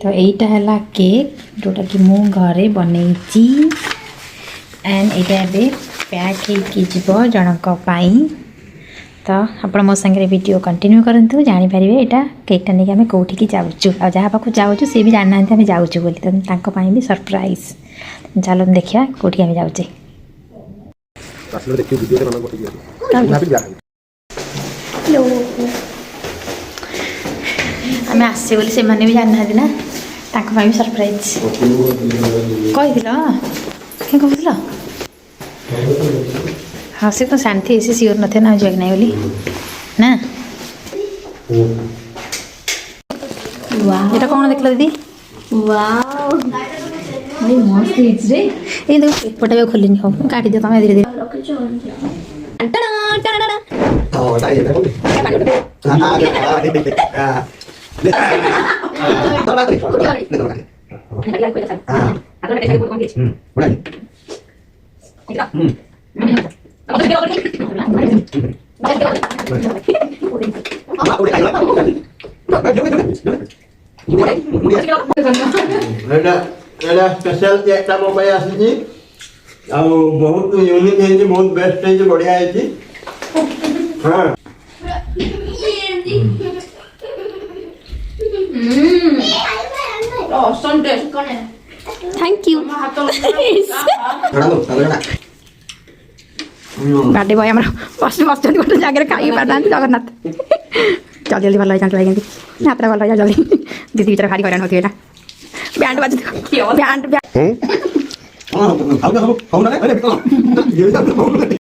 तो यहीटा है केक जोटा कि मु घरे बनई एंड यहाँ पैक हो जनक तो आप मो संगे वीडियो कंटिन्यू करंतु जानी पारे यहाँ केकटा नहीं आम कौटिकी जाऊँ आ जहाँ पाक जाऊँ सी भी जाना आम जाऊँ बोली तो भी सरप्राइज चलो देखिए कौटी आम जाऊे हेलो आम आसे बोली से भी जाना ना भी सरप्राइज कही क्या कहूल हाँ से तो शांति ऐसे सियोर न थे ना जग नहीं बोली ना ये कौन देख दीदी वाओ मस्त रे ये देखो एपटे खोलनी हो काटी दियो तुम धीरे स्पेशल केकटा मो पे आसी आ बहुत यूनिक है बहुत बेस्ट है बढ़िया है हां ऑसम टेस्ट कौन है थैंक यू बर्थडे बॉय हमारा फर्स्ट फर्स्ट गोटे जगह खाई पाना जगन्नाथ जल्दी जल्दी भल जाए यात्रा भल जाए जल्दी दीदी भीतर भारी हैरान होती है बैंड बाज बैंड